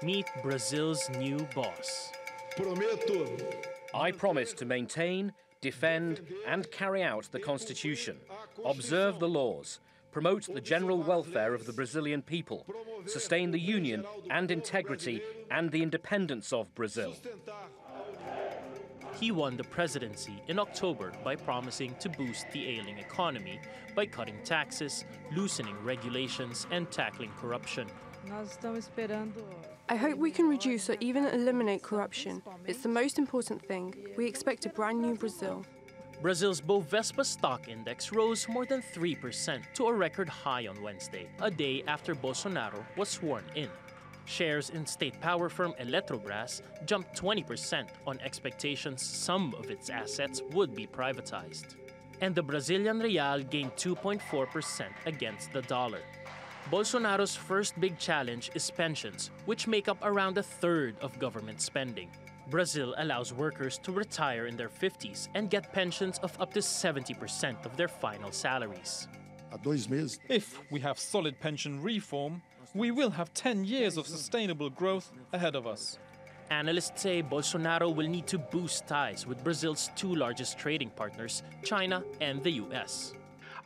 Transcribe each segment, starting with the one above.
Meet Brazil's new boss. I promise to maintain, defend, and carry out the Constitution, observe the laws, promote the general welfare of the Brazilian people, sustain the union and integrity and the independence of Brazil. He won the presidency in October by promising to boost the ailing economy by cutting taxes, loosening regulations, and tackling corruption. I hope we can reduce or even eliminate corruption. It's the most important thing. We expect a brand new Brazil. Brazil's Bovespa stock index rose more than 3% to a record high on Wednesday, a day after Bolsonaro was sworn in. Shares in state power firm Eletrobras jumped 20% on expectations some of its assets would be privatized. And the Brazilian real gained 2.4% against the dollar. Bolsonaro's first big challenge is pensions, which make up around a third of government spending. Brazil allows workers to retire in their 50s and get pensions of up to 70% of their final salaries. If we have solid pension reform, we will have 10 years of sustainable growth ahead of us. Analysts say Bolsonaro will need to boost ties with Brazil's two largest trading partners, China and the US.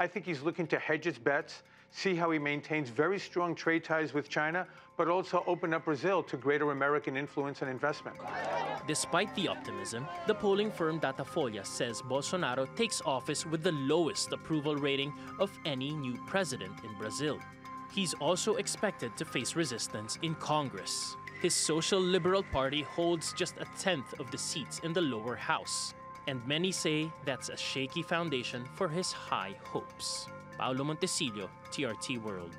I think he's looking to hedge his bets, see how he maintains very strong trade ties with China, but also open up Brazil to greater American influence and investment. Despite the optimism, the polling firm Datafolha says Bolsonaro takes office with the lowest approval rating of any new president in Brazil. He's also expected to face resistance in Congress. His Social Liberal Party holds just a tenth of the seats in the lower house, and many say that's a shaky foundation for his high hopes. Paolo Montecillo, TRT World.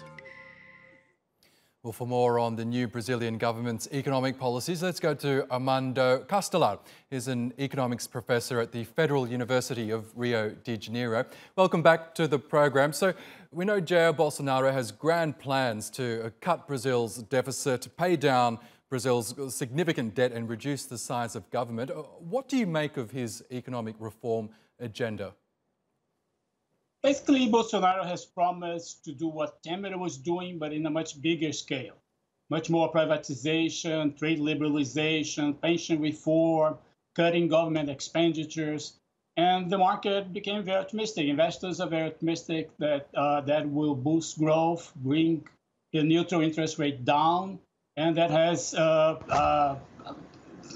Well, for more on the new Brazilian government's economic policies, let's go to Armando Castelar. He's an economics professor at the Federal University of Rio de Janeiro. Welcome back to the program. So we know Jair Bolsonaro has grand plans to cut Brazil's deficit, pay down Brazil's significant debt and reduce the size of government. What do you make of his economic reform agenda? Basically, Bolsonaro has promised to do what Temer was doing, but in a much bigger scale. Much more privatization, trade liberalization, pension reform, cutting government expenditures. And the market became very optimistic. Investors are very optimistic that that will boost growth, bring the neutral interest rate down, and that has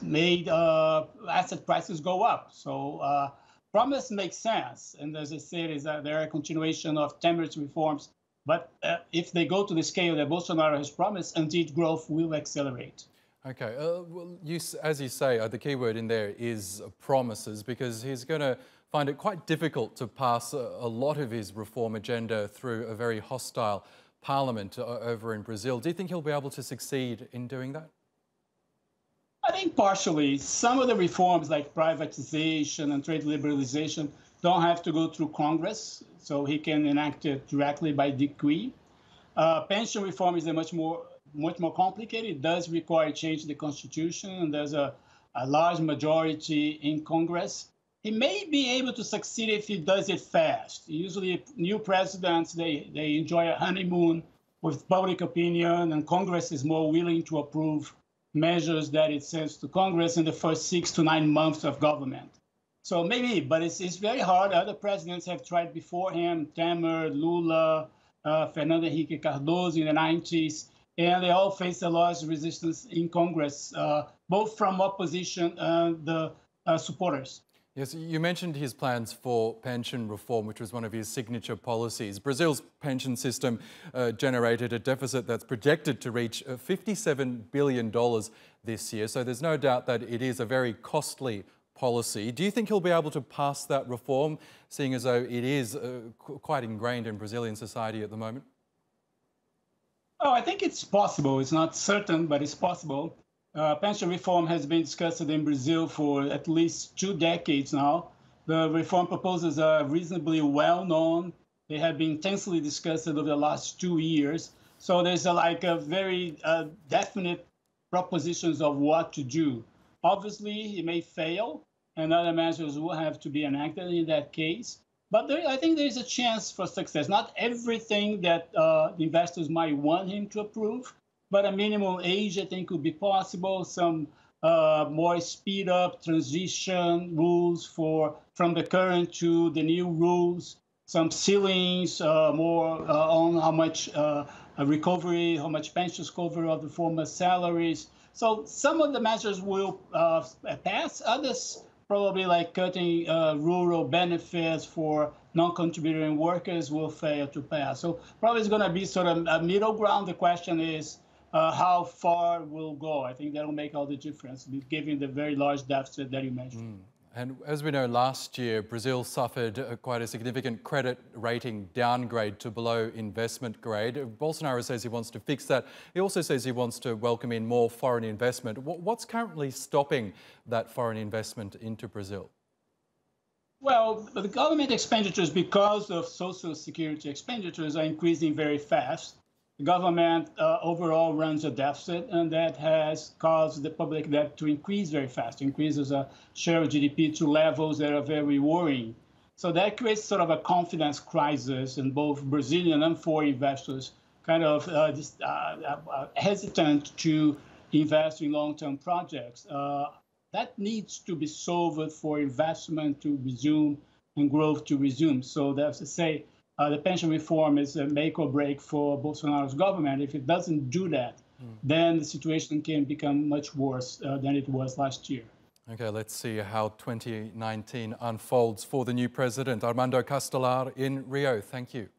made asset prices go up. So promise makes sense, and as I said, is that there are a continuation of Temer's reforms. But if they go to the scale that Bolsonaro has promised, indeed growth will accelerate. Okay, well, as you say, the key word in there is promises, because he's going to find it quite difficult to pass a lot of his reform agenda through a very hostile parliament over in Brazil. Do you think he'll be able to succeed in doing that? I think partially. Some of the reforms like privatization and trade liberalization don't have to go through Congress, so he can enact it directly by decree. Pension reform is much more complicated. It does require change in the Constitution, and there's a large majority in Congress. He may be able to succeed if he does it fast. Usually new presidents, they enjoy a honeymoon with public opinion, and Congress is more willing to approve measures that it sends to Congress in the first 6 to 9 months of government. So maybe, but it's very hard. Other presidents have tried before him, Temer, Lula, Fernando Henrique Cardoso in the 90s, and they all faced a large resistance in Congress, both from opposition and the supporters. Yes, you mentioned his plans for pension reform, which was one of his signature policies. Brazil's pension system generated a deficit that's projected to reach $57 billion this year. So there's no doubt that it is a very costly policy. Do you think he'll be able to pass that reform, seeing as though it is quite ingrained in Brazilian society at the moment? Oh, I think it's possible. It's not certain, but it's possible. Pension reform has been discussed in Brazil for at least 2 decades now. The reform proposals are reasonably well known. They have been intensely discussed over the last 2 years. So there's a very definite propositions of what to do. Obviously, he may fail, and other measures will have to be enacted in that case. But I think there's a chance for success. Not everything that investors might want him to approve, but a minimum age, I think, would be possible. Some more speed up transition rules from the current to the new rules. Some ceilings, more on how much recovery, how much pensions cover of the former salaries. So some of the measures will pass. Others probably like cutting rural benefits for non-contributing workers will fail to pass. So probably it's going to be sort of a middle ground. The question is how far we'll go. I think that will make all the difference, given the very large deficit that you mentioned. And as we know, last year, Brazil suffered quite a significant credit rating downgrade to below investment grade. Bolsonaro says he wants to fix that. He also says he wants to welcome in more foreign investment. What's currently stopping that foreign investment into Brazil? Well, the government expenditures, because of social security expenditures, are increasing very fast. The government overall runs a deficit, and that has caused the public debt to increase very fast, increases a share of GDP to levels that are very worrying. So that creates sort of a confidence crisis in both Brazilian and foreign investors, kind of hesitant to invest in long-term projects. That needs to be solved for investment to resume and growth to resume. So that's to say, the pension reform is a make or break for Bolsonaro's government. If it doesn't do that, then the situation can become much worse than it was last year. Okay, let's see how 2019 unfolds for the new president. Armando Castelar in Rio, thank you.